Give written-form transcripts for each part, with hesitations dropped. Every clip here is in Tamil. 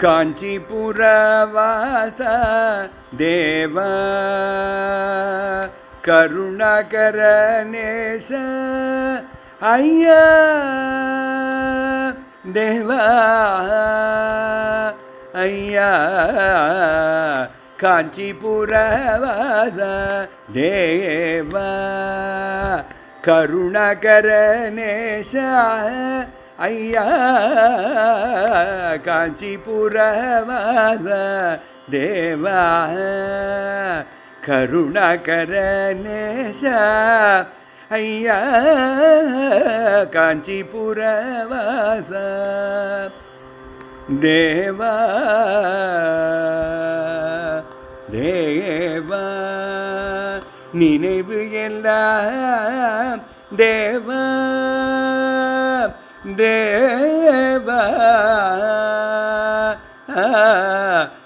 காஞ்சிபுரவாச தேவா கருணாகர நேச ஐயா தேவா ஐயா காஞ்சிபுரவாச தேவா கருணாகர நேச ஐயா காஞ்சிபுரவாச தேவா கருணாகர நேச ஐயா காஞ்சிபுரவாச தேவா தேவா நினைவு எல்லாம் தேவா தேவா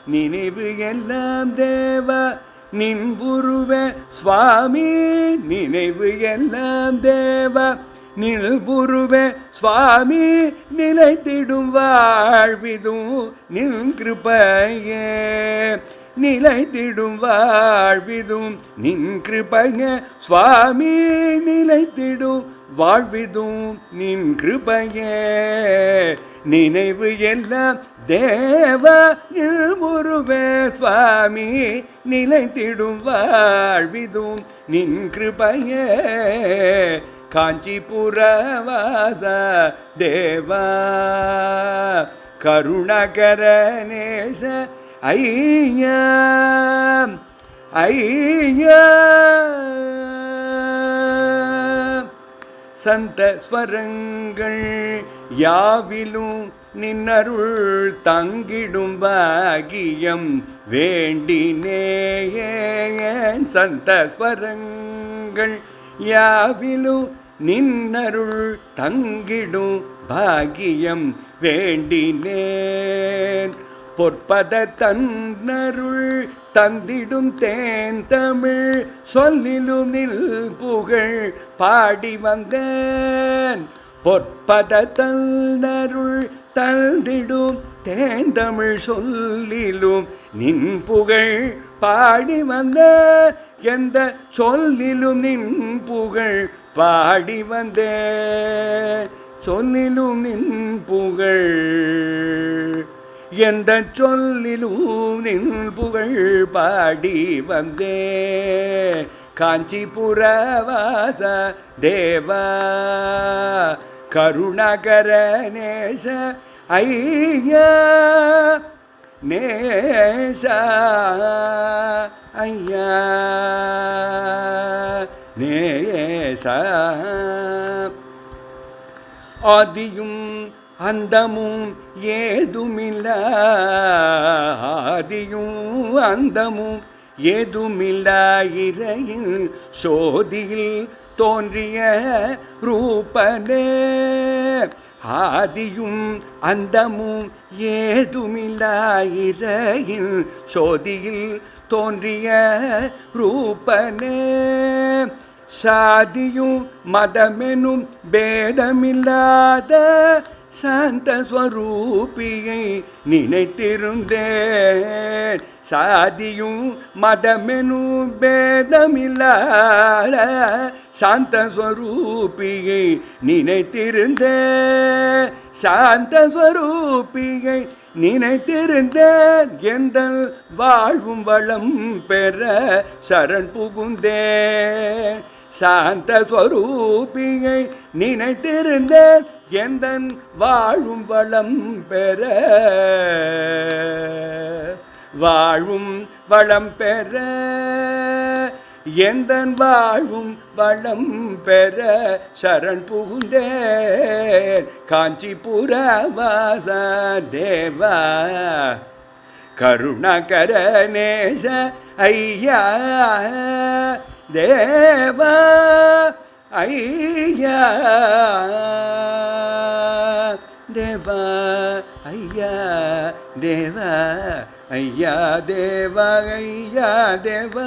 நினைவு எல்லாம் தேவா நின் உருவ சுவாமி நினைவு எல்லாம் தேவா நில் உருவ சுவாமி நிலைத்திடும் வாழ்விதும் நின் கிருபையே நிலைத்திடும் வாழ்விதும் நின் கிருபையே சுவாமி நிலைத்திடும் வாழ்விதும் நின் கிருபையே நினைவு எல்லாம் தேவா நில் உருவே சுவாமி நிலைத்திடும் வாழ்விதும் நின் கிருபையே காஞ்சிபுரவாச தேவா கருணாகர நேச ஐயா ஐயா சந்த ஸ்வரங்கள் யாவிலும் நின்னருள் தங்கிடும் பாகியம் வேண்டினேன் சந்த ஸ்வரங்கள் யாவிலும் நின்னருள் தங்கிடும் பாகியம் வேண்டினேன் பொற்பத தன்னருள் தந்திடும் தேன் தமிழ் சொல்லிலும் நில் புகழ் பாடி வந்தேன் பொற்பத தன்னருள் தந்திடும் தேன் தமிழ் சொல்லிலும் நின் புகழ் பாடி வந்தேன் எந்த சொல்லிலும் நின் புகழ் பாடி வந்தேன் சொல்லிலும் நின் புகழ் எந்த சொல்லிலும் நின் புகழ் பாடி வந்தேன் காஞ்சிபுரவாச தேவா கருணாகர நேச ஐயா நேச ஐயா நேச ஆதியும் அந்தமும் ஏதுமில்ல ஆதியும் அந்தமும் ஏதுமில்ல இறையின் சோதியில் தோன்றிய ரூபனே ஆதியும் அந்தமும் ஏதுமில்ல இறையின் சோதியில் தோன்றிய ரூபனே சாதியும் மதமெனும் பேதமில்லாத சாந்த ஸ்வரூபியை நினைத்திருந்தேன் சாதியும் மதமெனும் பேதமில்லாத சாந்த ஸ்வரூபியை நினைத்திருந்தேன் சாந்த ஸ்வரூபியை நினைத்திருந்தேன் எந்தன் வாழ்வும் வளம் பெற சரண் புகுந்தேன் சாந்த ஸ்வரூபியை நினைத்திருந்தேன் எந்தன் வாழும் வளம் பெற வாழும் வளம் பெற எந்தன் வாழும் வளம் பெற சரண் புகுந்தேன் காஞ்சிபுரவாச தேவா கருணாகர நேச ஐயா தேவா ஐயா தேவா ஐயா தேவா ஐயா தேவா ஐயா தேவா